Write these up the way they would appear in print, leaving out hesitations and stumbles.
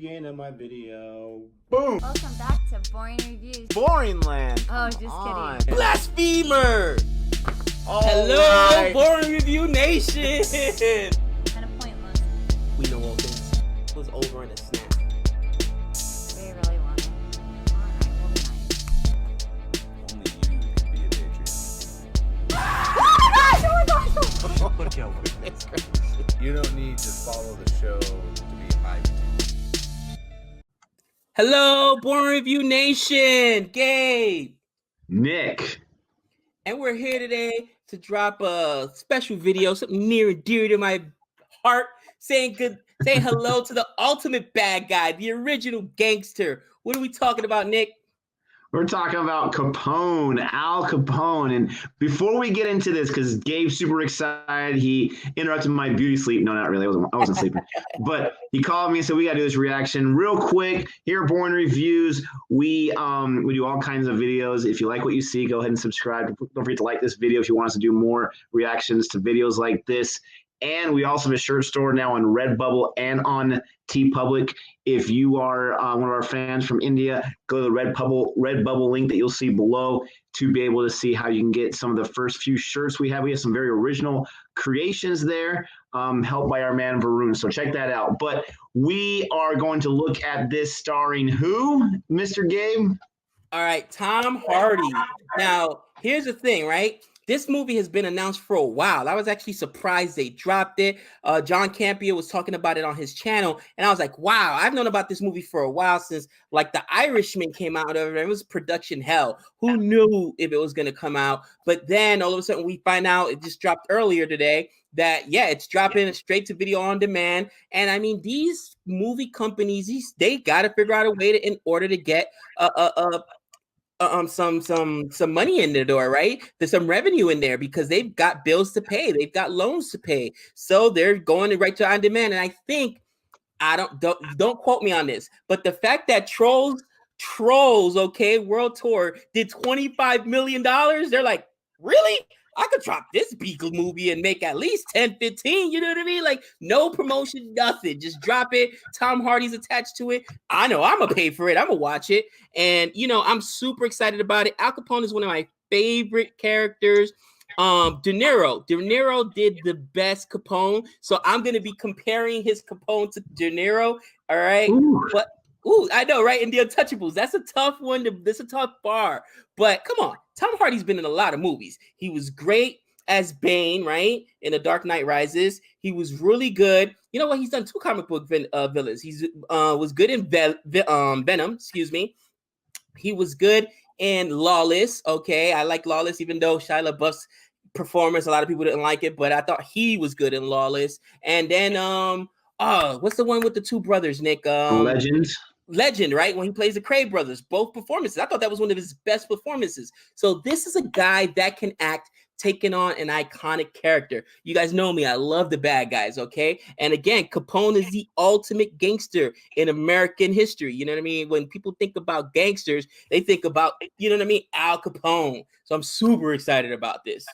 Beginning of my video. Boom! Welcome back to Boring Reviews. Boring land. Oh, just kidding. Blasphemer! Hello, right. Boring Review Nation! Kind of pointless. We know all things. It was over in a snap. We really want it. Alright, we'll be nice. Only you can be a Patreon. Oh my gosh! Look out. That's crazy. You don't need to follow the show to be hyped. Hello, Boring Review Nation! Gabe! Nick. And we're here today to drop a special video, something near and dear to my heart, saying hello to the ultimate bad guy, the original gangster. What are we talking about, Nick? We're talking about Capone, Al Capone. And before we get into this, because Gabe's super excited, he interrupted my beauty sleep. No, not really. I wasn't sleeping. But he called me and said, we got to do this reaction real quick. Here at Born Reviews, we do all kinds of videos. If you like what you see, go ahead and subscribe. Don't forget to like this video if you want us to do more reactions to videos like this. And we also have a shirt store now on Redbubble and on TeePublic. If you are one of our fans from India, go to the Redbubble link that you'll see below to be able to see how you can get some of the first few shirts we have. We have some very original creations there, helped by our man Varun. So check that out. But we are going to look at this starring who, Mr. Gabe? All right, Tom Hardy. Now, here's the thing, right? This movie has been announced for a while. I was actually surprised they dropped it. John Campea was talking about it on his channel, and I was like, wow, I've known about this movie for a while since, like, The Irishman came out of it. It was production hell. Who knew if it was going to come out? But then all of a sudden we find out it just dropped earlier today that, yeah, it's dropping straight to video on demand. And I mean, these movie companies, they got to figure out a way in order to get some money in the door, right? There's some revenue in there because they've got bills to pay, they've got loans to pay, so they're going right to on demand. And I think don't quote me on this, but the fact that Trolls, okay, World Tour did $25 million, they're like, really? I could drop this Beagle movie and make at least 10, 15, you know what I mean? Like, no promotion, nothing. Just drop it. Tom Hardy's attached to it. I know I'm going to pay for it. I'm going to watch it. And, you know, I'm super excited about it. Al Capone is one of my favorite characters. De Niro did the best Capone. So I'm going to be comparing his Capone to De Niro. All right. But I know, right? In The Untouchables, that's a tough one. That's a tough bar. But come on, Tom Hardy's been in a lot of movies. He was great as Bane, right? In The Dark Knight Rises. He was really good. You know what? He's done 2 comic book villains. He's was good in Venom. Excuse me. He was good in Lawless. Okay, I like Lawless, even though Shia LaBeouf's performance, a lot of people didn't like it, but I thought he was good in Lawless. And then what's the one with the 2 brothers, Nick? Legend, right? When he plays the Cray brothers, both performances. I thought that was one of his best performances. So this is a guy that can act, taking on an iconic character. You guys know me. I love the bad guys, okay? And again, Capone is the ultimate gangster in American history. You know what I mean? When people think about gangsters, they think about, you know what I mean, Al Capone. So I'm super excited about this.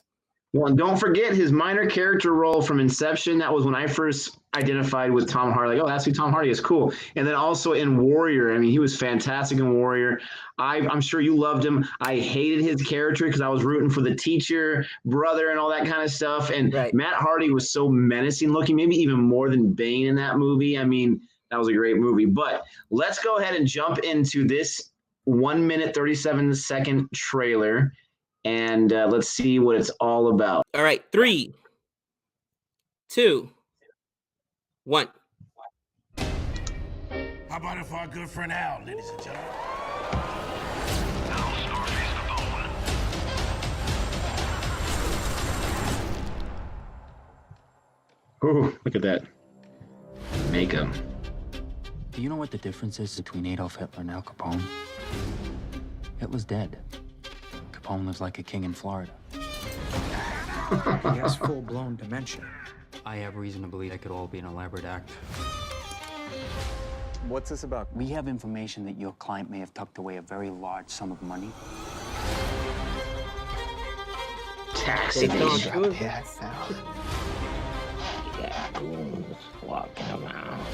Well, and don't forget his minor character role from Inception. That was when I first identified with Tom Hardy. Like, oh, that's who Tom Hardy is. Cool. And then also in Warrior. I mean, he was fantastic in Warrior. I'm sure you loved him. I hated his character because I was rooting for the teacher, brother, and all that kind of stuff. And right. Matt Hardy was so menacing looking, maybe even more than Bane in that movie. I mean, that was a great movie. But let's go ahead and jump into this 1 minute, 37-second trailer. And let's see what it's all about. All right, 3, 2, 1. How about it for our good friend Al, ladies and gentlemen? Ooh, look at that. Makeup. Do you know what the difference is between Adolf Hitler and Al Capone? Hitler's dead. Capone lives like a king in Florida. He has full-blown dementia. I have reason to believe it could all be an elaborate act. What's this about? We have information that your client may have tucked away a very large sum of money. Tax They don't evasion. do it. Yes. Walking around.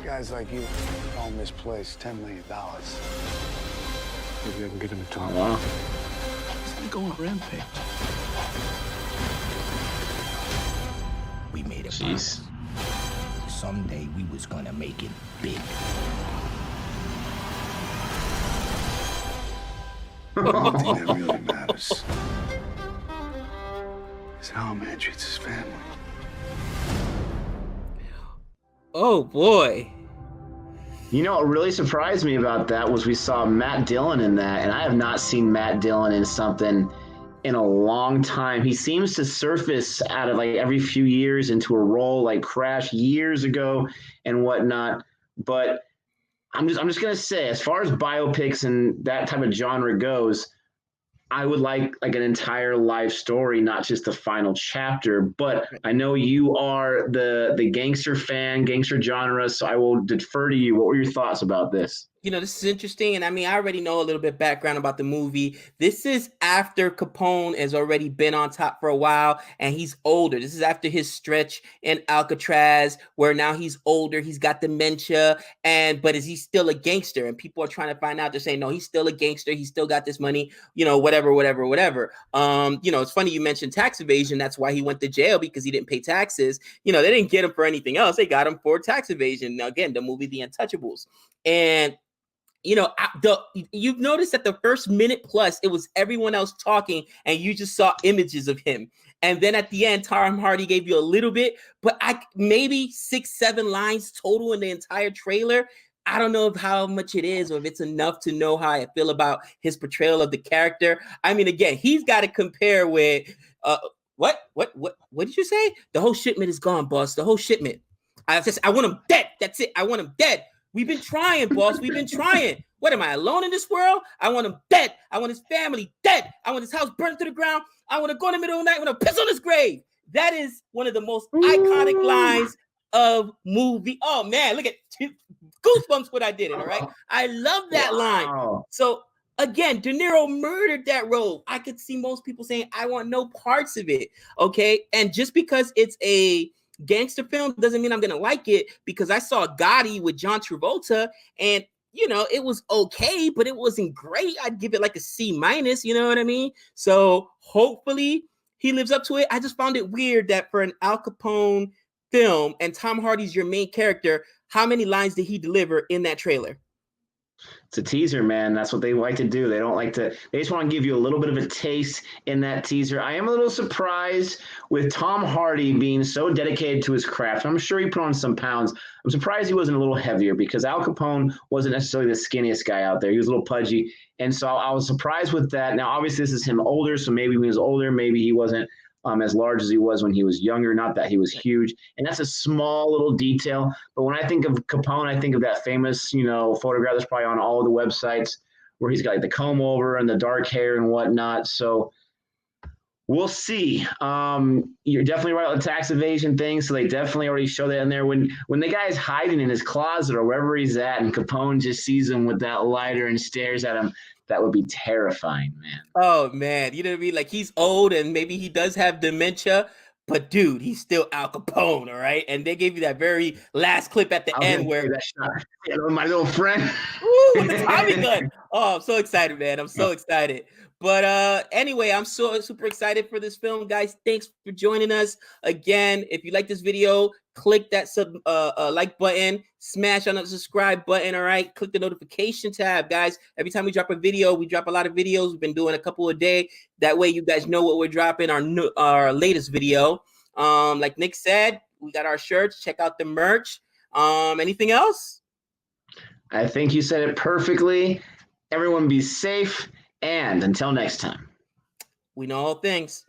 Guys like you own this place $10 million. Maybe I can get him to talk. Wow. He's gonna go on a rampage. We made it. Jeez. Someday we was gonna make it big. The only thing that really matters is how a man treats his family. Oh boy. You know what really surprised me about that was we saw Matt Dillon in that, and I have not seen Matt Dillon in something in a long time. He seems to surface out of like every few years into a role, like Crash years ago and whatnot. But I'm just gonna say, as far as biopics and that type of genre goes, I would like an entire life story, not just the final chapter. But I know you are the gangster fan, gangster genre, so I will defer to you. What were your thoughts about this? You know, this is interesting. And I mean, I already know a little bit background about the movie. This is after Capone has already been on top for a while and he's older. This is after his stretch in Alcatraz, where now he's older, he's got dementia, but is he still a gangster? And people are trying to find out. They're saying, no, he's still a gangster. He's still got this money, you know, whatever. You know, it's funny you mentioned tax evasion. That's why he went to jail, because he didn't pay taxes. You know, they didn't get him for anything else. They got him for tax evasion. Now, again, the movie The Untouchables. And you know, you've noticed that the first minute plus, it was everyone else talking, and you just saw images of him. And then at the end, Tom Hardy gave you a little bit, but maybe 6-7 lines total in the entire trailer. I don't know how much it is, or if it's enough to know how I feel about his portrayal of the character. I mean, again, he's got to compare with what did you say? The whole shipment is gone, boss. The whole shipment. I want him dead. That's it. I want him dead. We've been trying, boss. We've been trying. What, am I alone in this world? I want him dead. I want his family dead. I want his house burned to the ground. I want to go in the middle of the night. I want to piss on his grave. That is one of the most iconic lines of movie. Oh, man, look at goosebumps what I did it, all right? I love that line. So, again, De Niro murdered that role. I could see most people saying, I want no parts of it, okay? And just because it's a gangster film doesn't mean I'm gonna like it, because I saw Gotti with John Travolta, and you know, it was okay, but it wasn't great. I'd give it like a C-, you know what I mean? So hopefully he lives up to it. I just found it weird that for an Al Capone film and Tom Hardy's your main character, how many lines did he deliver in that trailer? It's a teaser, man. That's what they like to do. They don't like to, they just want to give you a little bit of a taste in that teaser. I am a little surprised with Tom Hardy being so dedicated to his craft. I'm sure he put on some pounds. I'm surprised he wasn't a little heavier, because Al Capone wasn't necessarily the skinniest guy out there. He was a little pudgy. And so I was surprised with that. Now, obviously, this is him older. So maybe when he was older, maybe he wasn't as large as he was when he was younger. Not that he was huge. And that's a small little detail. But when I think of Capone, I think of that famous, you know, photograph that's probably on all of the websites where he's got like the comb over and the dark hair and whatnot. So we'll see. You're definitely right on the tax evasion thing. So they definitely already show that in there. When the guy's hiding in his closet or wherever he's at, and Capone just sees him with that lighter and stares at him, that would be terrifying, man. Oh, man. You know what I mean? Like, he's old and maybe he does have dementia, but dude, he's still Al Capone, all right? And they gave you that very last clip at the end where that shot, my little friend. Ooh, with the Tommy gun. Oh, I'm so excited, man. I'm so excited. But anyway, I'm so super excited for this film, guys. Thanks for joining us. Again, if you like this video, click that like button, smash on the subscribe button, all right? Click the notification tab, guys. Every time we drop a video, we drop a lot of videos. We've been doing a couple a day. That way you guys know what we're dropping, our latest video. Like Nick said, we got our shirts. Check out the merch. Anything else? I think you said it perfectly. Everyone be safe, and until next time. We know all things.